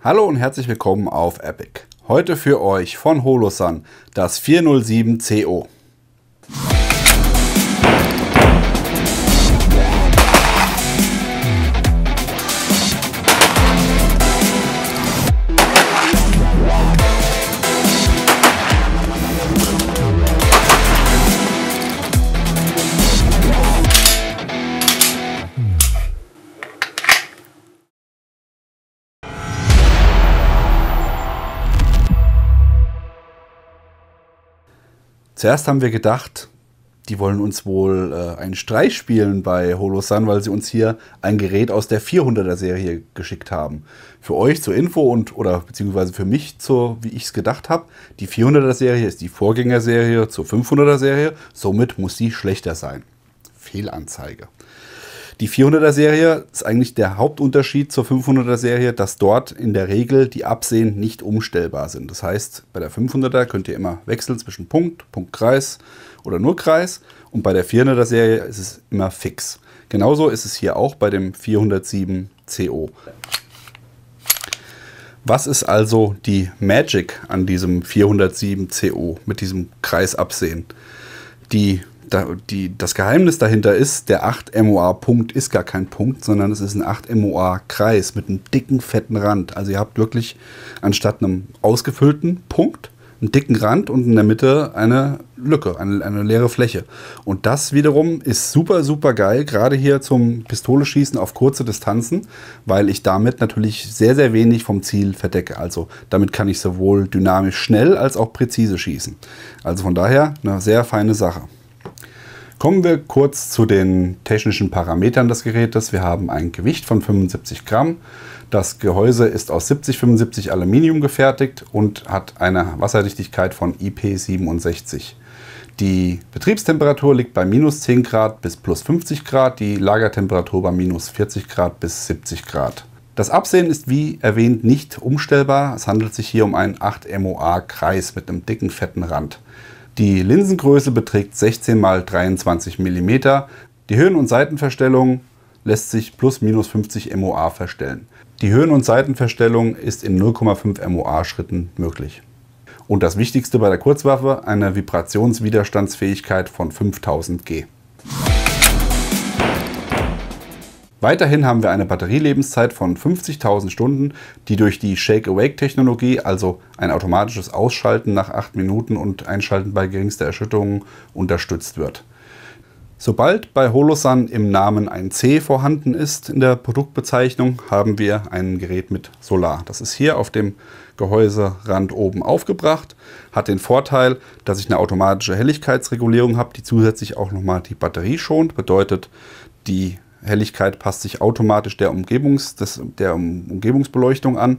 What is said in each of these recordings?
Hallo und herzlich willkommen auf Epic. Heute für euch von Holosun das 407CO. Zuerst haben wir gedacht, die wollen uns wohl einen Streich spielen bei Holosun, weil sie uns hier ein Gerät aus der 400er Serie geschickt haben. Für euch zur Info beziehungsweise für mich, wie ich es gedacht habe, die 400er Serie ist die Vorgängerserie zur 500er Serie, somit muss sie schlechter sein. Fehlanzeige. Die 400er Serie ist eigentlich der Hauptunterschied zur 500er Serie, dass dort in der Regel die Absehen nicht umstellbar sind. Das heißt, bei der 500er könnt ihr immer wechseln zwischen Punkt, Punkt, Kreis oder nur Kreis. Und bei der 400er Serie ist es immer fix. Genauso ist es hier auch bei dem 407CO. Was ist also die Magic an diesem 407CO mit diesem Kreisabsehen? Das Geheimnis dahinter ist, der 8 MOA Punkt ist gar kein Punkt, sondern es ist ein 8 MOA Kreis mit einem dicken, fetten Rand. Also ihr habt wirklich anstatt einem ausgefüllten Punkt einen dicken Rand und in der Mitte eine Lücke, eine leere Fläche. Und das wiederum ist super, super geil, gerade hier zum Pistoleschießen auf kurze Distanzen, weil ich damit natürlich sehr, sehr wenig vom Ziel verdecke. Also damit kann ich sowohl dynamisch schnell als auch präzise schießen. Also von daher eine sehr feine Sache. Kommen wir kurz zu den technischen Parametern des Gerätes. Wir haben ein Gewicht von 75 Gramm. Das Gehäuse ist aus 7075 Aluminium gefertigt und hat eine Wasserdichtigkeit von IP67. Die Betriebstemperatur liegt bei minus 10 Grad bis plus 50 Grad, die Lagertemperatur bei minus 40 Grad bis 70 Grad. Das Absehen ist wie erwähnt nicht umstellbar. Es handelt sich hier um einen 8 MOA Kreis mit einem dicken, fetten Rand. Die Linsengröße beträgt 16 x 23 mm. Die Höhen- und Seitenverstellung lässt sich plus minus 50 MOA verstellen. Die Höhen- und Seitenverstellung ist in 0,5 MOA Schritten möglich. Und das Wichtigste bei der Kurzwaffe, eine Vibrationswiderstandsfähigkeit von 5000 G. Weiterhin haben wir eine Batterielebenszeit von 50.000 Stunden, die durch die Shake-Awake-Technologie, also ein automatisches Ausschalten nach 8 Minuten und Einschalten bei geringster Erschütterung, unterstützt wird. Sobald bei Holosun im Namen ein C vorhanden ist in der Produktbezeichnung, haben wir ein Gerät mit Solar. Das ist hier auf dem Gehäuserand oben aufgebracht, hat den Vorteil, dass ich eine automatische Helligkeitsregulierung habe, die zusätzlich auch nochmal die Batterie schont, bedeutet, die Helligkeit passt sich automatisch der Umgebungsbeleuchtung an.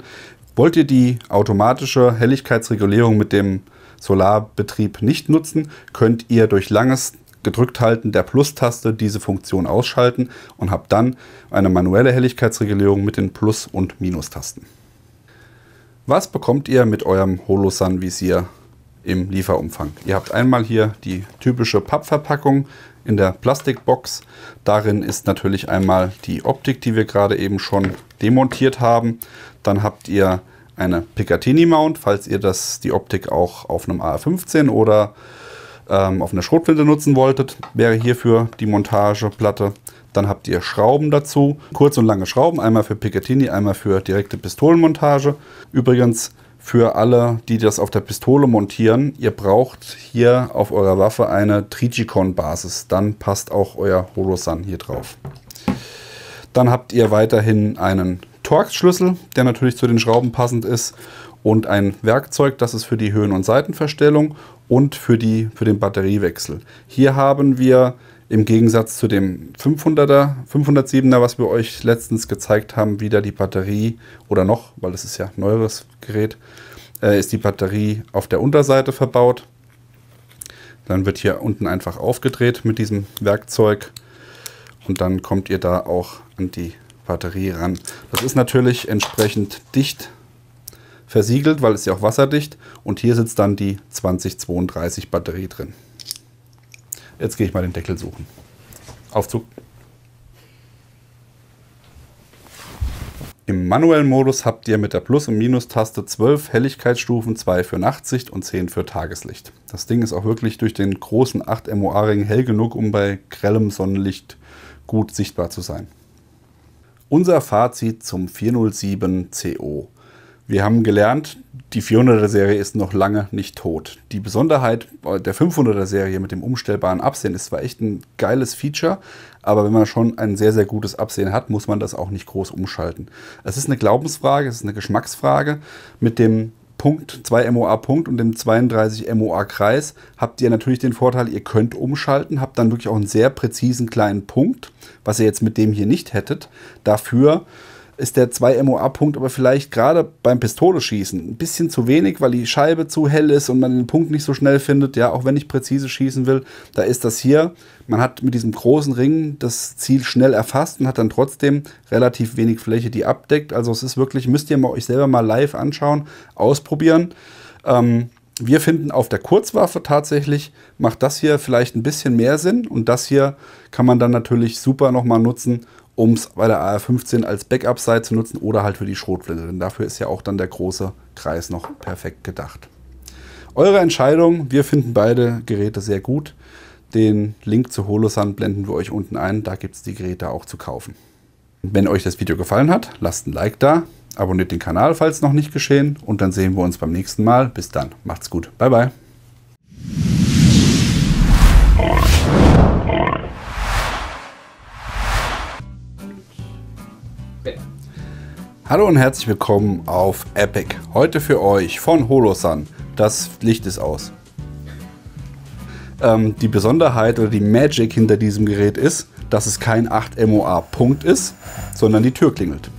Wollt ihr die automatische Helligkeitsregulierung mit dem Solarbetrieb nicht nutzen, könnt ihr durch langes Gedrückthalten der Plus-Taste diese Funktion ausschalten und habt dann eine manuelle Helligkeitsregulierung mit den Plus- und Minustasten. Was bekommt ihr mit eurem Holosun Visier im Lieferumfang? Ihr habt einmal hier die typische Pappverpackung in der Plastikbox. Darin ist natürlich einmal die Optik, die wir gerade eben schon demontiert haben. Dann habt ihr eine Picatinny-Mount, falls ihr die Optik auch auf einem AR-15 oder auf einer Schrotflinte nutzen wolltet, wäre hierfür die Montageplatte. Dann habt ihr Schrauben dazu, kurz und lange Schrauben, einmal für Picatinny, einmal für direkte Pistolenmontage. Übrigens, für alle, die das auf der Pistole montieren, ihr braucht hier auf eurer Waffe eine Trijicon-Basis. Dann passt auch euer Holosun hier drauf. Dann habt ihr weiterhin einen Torx-Schlüssel, der natürlich zu den Schrauben passend ist. Und ein Werkzeug, das ist für die Höhen- und Seitenverstellung und für den Batteriewechsel. Hier haben wir im Gegensatz zu dem 507er, was wir euch letztens gezeigt haben, wieder die Batterie, oder noch, weil das ist ja ein neueres Gerät, ist die Batterie auf der Unterseite verbaut. Dann wird hier unten einfach aufgedreht mit diesem Werkzeug und dann kommt ihr da auch an die Batterie ran. Das ist natürlich entsprechend dicht versiegelt, weil es ja auch wasserdicht, und hier sitzt dann die 2032 Batterie drin. Jetzt gehe ich mal den Deckel suchen. Aufzug. Im manuellen Modus habt ihr mit der Plus- und Minus-Taste 12 Helligkeitsstufen, 2 für Nachtsicht und 10 für Tageslicht. Das Ding ist auch wirklich durch den großen 8 MOA-Ring hell genug, um bei grellem Sonnenlicht gut sichtbar zu sein. Unser Fazit zum 407 CO. Wir haben gelernt, die 400er Serie ist noch lange nicht tot. Die Besonderheit der 500er Serie mit dem umstellbaren Absehen ist zwar echt ein geiles Feature, aber wenn man schon ein sehr, sehr gutes Absehen hat, muss man das auch nicht groß umschalten. Es ist eine Glaubensfrage, es ist eine Geschmacksfrage. Mit dem Punkt 2 MOA Punkt und dem 32 MOA Kreis habt ihr natürlich den Vorteil, ihr könnt umschalten, habt dann wirklich auch einen sehr präzisen kleinen Punkt, was ihr jetzt mit dem hier nicht hättet. Dafür ist der 2 MOA-Punkt aber vielleicht gerade beim Pistole-Schießen ein bisschen zu wenig, weil die Scheibe zu hell ist und man den Punkt nicht so schnell findet. Ja, auch wenn ich präzise schießen will, da ist das hier. Man hat mit diesem großen Ring das Ziel schnell erfasst und hat dann trotzdem relativ wenig Fläche, die abdeckt. Also es ist wirklich, müsst ihr euch selber mal live anschauen, ausprobieren. Wir finden auf der Kurzwaffe tatsächlich, macht das hier vielleicht ein bisschen mehr Sinn. Und das hier kann man dann natürlich super nochmal nutzen, um es bei der AR-15 als Backup-Sight zu nutzen oder halt für die Schrotflinte. Denn dafür ist ja auch dann der große Kreis noch perfekt gedacht. Eure Entscheidung, wir finden beide Geräte sehr gut. Den Link zu Holosun blenden wir euch unten ein, da gibt es die Geräte auch zu kaufen. Wenn euch das Video gefallen hat, lasst ein Like da, abonniert den Kanal, falls noch nicht geschehen, und dann sehen wir uns beim nächsten Mal. Bis dann, macht's gut, bye bye. Hallo und herzlich willkommen auf Epic. Heute für euch von Holosun. Das Licht ist aus. Die Besonderheit oder die Magic hinter diesem Gerät ist, dass es kein 8 MOA Punkt ist, sondern die Tür klingelt.